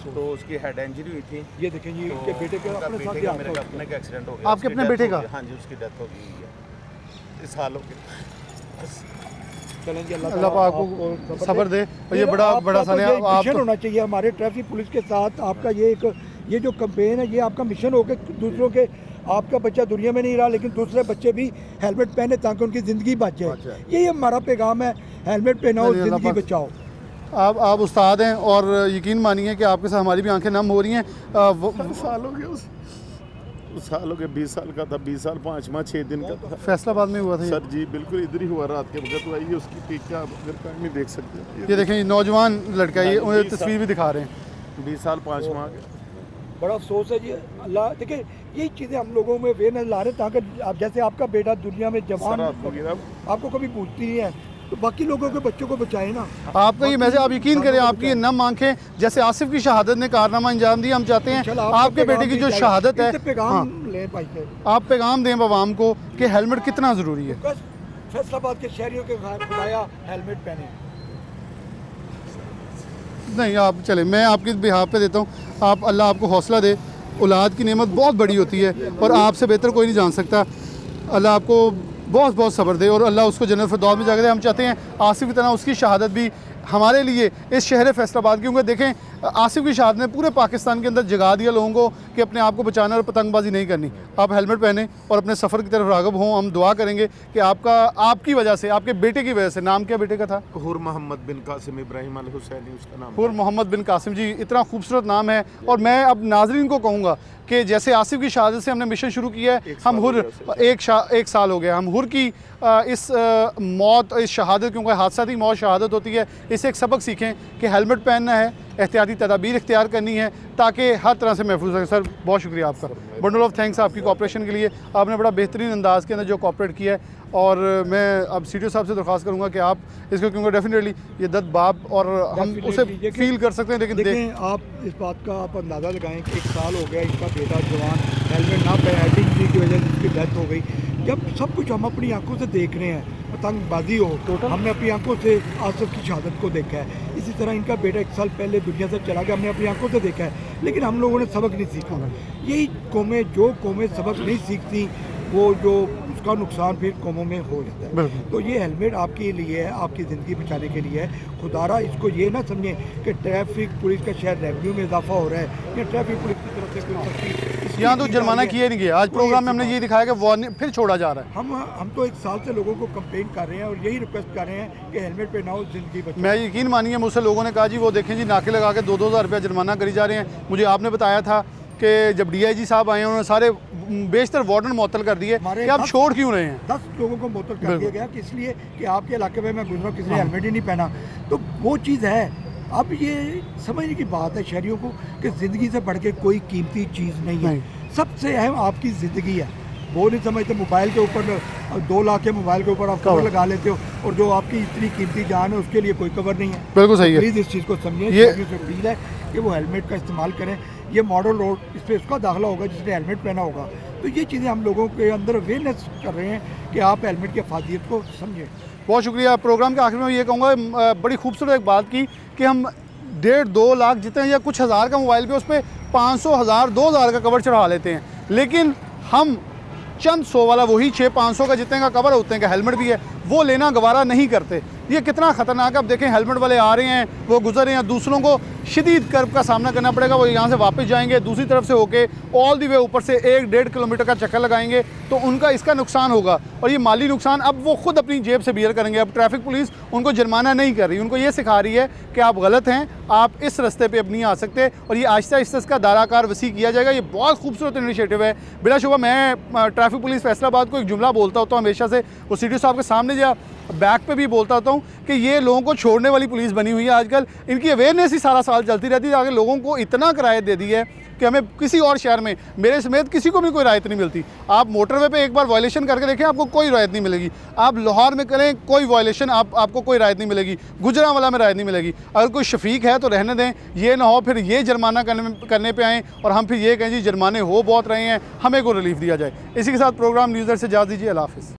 [SPEAKER 7] तो उसकी हेड इंजरी हुई थी।
[SPEAKER 2] ये देखें जी इनके बेटे का अपने साथ
[SPEAKER 7] का मेरे अपने का एक्सीडेंट हो गया।
[SPEAKER 1] आपके अपने बेटे का?
[SPEAKER 7] हाँ जी, उसकी डेथ हो गई है इस साल हो गई।
[SPEAKER 2] चलें जी,
[SPEAKER 1] अल्लाह पाक को सब्र दे। और ये बड़ा सन है आप
[SPEAKER 2] मिशन होना चाहिए हमारे ट्रैफिक पुलिस के साथ आपका। ये जो कैंपेन है ये आपका मिशन हो के दूसरों के, आपका बच्चा दुनिया में नहीं रहा लेकिन दूसरे बच्चे भी हेलमेट पहने ताकि उनकी ज़िंदगी बच जाए। यही हमारा पैगाम है, हेलमेट पहनाओ ज़िंदगी बचाओ।
[SPEAKER 1] आप उस्ताद हैं और यकीन मानिए कि आपके साथ हमारी भी आंखें नम हो रही हैं।
[SPEAKER 7] साल हो गया उस साल हो गया, 20 साल का था, 20 साल 5 माह 6 दिन का था।
[SPEAKER 1] फैसलाबाद में हुआ था
[SPEAKER 7] सर जी बिल्कुल इधर ही हुआ रात के वक्त। तो आइए उसकी पिक क्या अगर नहीं देख सकते,
[SPEAKER 1] ये देखें नौजवान लड़का, ये उन्हें तस्वीर भी दिखा रहे हैं।
[SPEAKER 7] 20 साल 5 माह
[SPEAKER 2] बड़ा अफसोस है जी। अल्लाह देखिए यही चीज़ें हम लोगों में अवेयरनेस ला रहे ताकि आप जैसे आपका बेटा दुनिया में जवान आपको कभी पूछती नहीं है, तो बाकी लोगों के बच्चों को बचाए ना।
[SPEAKER 1] आपका ये मैसेज आप यकीन करें, आपकी नम आंखें जैसे आसिफ की शहादत ने कारनामा अंजाम दिया, हम चाहते हैं आपके बेटे की जो शहादत है,
[SPEAKER 2] पैगाम लें भाई से,
[SPEAKER 1] आप पैगाम दें आवाम को कि हेलमेट कितना ज़रूरी है।
[SPEAKER 2] फैसलाबाद के शहरियों के खुदाया हेलमेट पहने।
[SPEAKER 1] नहीं आप चले, मैं आपकी बिहाफ पे देता हूँ, आप अल्लाह आपको हौसला दे। औलाद की नेमत बहुत बड़ी होती है और आपसे बेहतर कोई नहीं जान सकता। अल्लाह आपको बहुत बहुत सब्र दे और अल्लाह उसको जन्नत फिरदौस में जगह दे। हम चाहते हैं आसिफ की तरह उसकी शहादत भी हमारे लिए इस शहर फैसलाबाद, क्योंकि देखें आसिफ की शहादत ने पूरे पाकिस्तान के अंदर जगा दिया लोगों को कि अपने आप को बचाना और पतंगबाजी नहीं करनी। आप हेलमेट पहने और अपने सफ़र की तरफ राग़िब हों। हम दुआ करेंगे कि आपकी वजह से, आपके बेटे की वजह से, नाम क्या बेटे का था?
[SPEAKER 7] हुर मोहम्मद बिन कासिम इब्राहिम अल हुसैनी उसका नाम।
[SPEAKER 1] हुर मोहम्मद बिन कासिम जी, इतना खूबसूरत नाम है। और मैं अब नाजरीन को कहूँगा कि जैसे आसिफ की शहादत से हमने मिशन शुरू किया है, हम हुर एक साल हो गया, हम हुर की इस मौत, इस शहादत, क्योंकि हादसाती मौत शहादत होती है, इससे एक सबक सीखें कि हेलमेट पहनना है, एहतियाती तदाबीर इख्तियार करनी है ताकि हर तरह से महफूज रहे। सर बहुत शुक्रिया आपका, बंडल ऑफ थैंक्स आपकी कोऑपरेशन के लिए। आपने बड़ा बेहतरीन अंदाज़ के अंदर जो कोऑपरेट किया है, और मैं अब CTO साहब से दरख्वास्त करूँगा कि आप इसको, क्योंकि डेफिनेटली ये दर्द बाप और हम उसे फील कर सकते हैं, लेकिन
[SPEAKER 2] देखें आप इस बात का आप अंदाज़ा लगाएं कि 1 साल हो गया इनका बेटा जवान हेलमेट ना पहने, इंजरी की वजह से इसकी डेथ हो गई। जब सब कुछ हम अपनी आंखों से देख रहे हैं, पतंगबाजी हो, हमने अपनी आंखों से आसिफ की शहादत को देखा है, इसी तरह इनका बेटा 1 साल पहले दुनिया से चला गया, हमने अपनी आंखों से देखा है, लेकिन हम लोगों ने सबक नहीं सीखा। यही कौमें, जो कौमें सबक नहीं सीखती वो जो उसका नुकसान फिर कौमों में हो जाता है।
[SPEAKER 1] बिल्कुल।
[SPEAKER 2] तो ये हेलमेट आपके लिए है, आपकी ज़िंदगी बचाने के लिए है। खुदारा इसको ये ना समझें कि ट्रैफिक पुलिस का शायद रेवेन्यू में इजाफा हो रहा है या ट्रैफिक पुलिस की तरफ से कोई सख्ती
[SPEAKER 1] यहाँ तो जुर्माना किया ही नहीं गया। आज प्रोग्राम में हमने ये दिखाया कि वार्निंग फिर छोड़ा जा रहा है।
[SPEAKER 2] हम तो 1 साल से लोगों को कंप्लेन कर रहे हैं और यही रिक्वेस्ट कर रहे हैं कि हेलमेट पहनाओ, ज़िंदगी बचाओ।
[SPEAKER 1] मैं यकीन मानिए मुझसे लोगों ने कहा जी वो देखें जी नाके लगा के 2-2 हज़ार रुपया जुर्माना करी जा रहे हैं। मुझे आपने बताया था कि जब डीआईजी साहब आए उन्होंने सारे बेशतर वार्डन मुअत्तल कर दिए कि आप छोड़ क्यों रहे हैं।
[SPEAKER 2] 10 लोगों को मुअत्तल कर दिया गया कि इसलिए कि आपके इलाके में मैं गुजरा, किसी ने हेलमेट ही नहीं पहना। तो वो चीज़ है। अब ये समझने की बात है शहरियों को कि ज़िंदगी से बढ़ के कोई कीमती चीज़ नहीं है। सबसे अहम आपकी ज़िंदगी है। वो नहीं समझते मोबाइल के ऊपर 2 लाख के मोबाइल के ऊपर आप कवर लगा लेते हो और जो आपकी इतनी कीमती जान है उसके लिए कोई कवर नहीं है।
[SPEAKER 1] बिल्कुल सही है।
[SPEAKER 2] प्लीज़ इस चीज़ को समझें।
[SPEAKER 1] ये
[SPEAKER 2] से अपील है कि वो हेलमेट का इस्तेमाल करें। ये मॉडल रोड इस पर उसका दाखिला होगा जिसने हेलमेट पहना होगा। तो ये चीज़ें हम लोगों के अंदर अवेयरनेस कर रहे हैं कि आप हेलमेट की अफादियत को समझें।
[SPEAKER 1] बहुत शुक्रिया। प्रोग्राम के आखिर में ये कहूँगा बड़ी खूबसूरत एक बात की कि हम 1.5-2 लाख जितने या कुछ हज़ार का मोबाइल पे उस पर 500, 1000, 2000 का कवर चढ़ा लेते हैं, लेकिन हम चंद 100 वाला वही 600-500 का जितने का कवर है उतने का हेलमेट भी है वो लेना गवारा नहीं करते। ये कितना ख़तरनाक है। अब देखें हेलमेट वाले आ रहे हैं, वो गुजर रहे हैं, दूसरों को शदीद कर्व का सामना करना पड़ेगा। वो यहाँ से वापस जाएंगे, दूसरी तरफ से होके ऑल दी वे ऊपर से 1-1.5 किलोमीटर का चक्कर लगाएंगे, तो उनका इसका नुकसान होगा और ये माली नुकसान अब वो खुद अपनी जेब से बियर करेंगे। अब ट्रैफिक पुलिस उनको जुर्माना नहीं कर रही, उनको ये सिखा रही है कि आप गलत हैं, आप इस रास्ते पे अब नहीं आ सकते और ये आहिस्ता आहिस्ता इसका दायराकार वसी किया जाएगा। ये बहुत खूबसूरत इनिशिएटिव है। बिलाशुबा मैं ट्रैफिक पुलिस फैसलाबाद को एक जुमला बोलता होता हूँ हमेशा से, वो सीडी साहब के सामने या बैक पे भी बोलता होता हूँ कि ये लोगों को छोड़ने वाली पुलिस बनी हुई है आजकल। इनकी अवेयरनेस ही सारा साल चलती रहती है। आगे लोगों को इतना किराया दे दी है कि हमें किसी और शहर में मेरे समेत किसी को भी कोई रायत नहीं मिलती। आप मोटरवे पे एक बार वायलेशन करके देखें, आपको कोई रायत नहीं मिलेगी। आप लाहौर में करें कोई वायलेशन, आपको कोई रायत नहीं मिलेगी। गुजरांवाला में रायत नहीं मिलेगी। अगर कोई शफीक है तो रहने दें, ये ना हो फिर ये जुर्माना करने पे आएँ और हम फिर ये कहें जी जुर्माने हो बहुत रहे हैं, हमें को रिलीफ दिया जाए। इसी के साथ प्रोग्राम न्यूज़र से इजाज़त दीजिए। अल्लाह हाफ़िज़।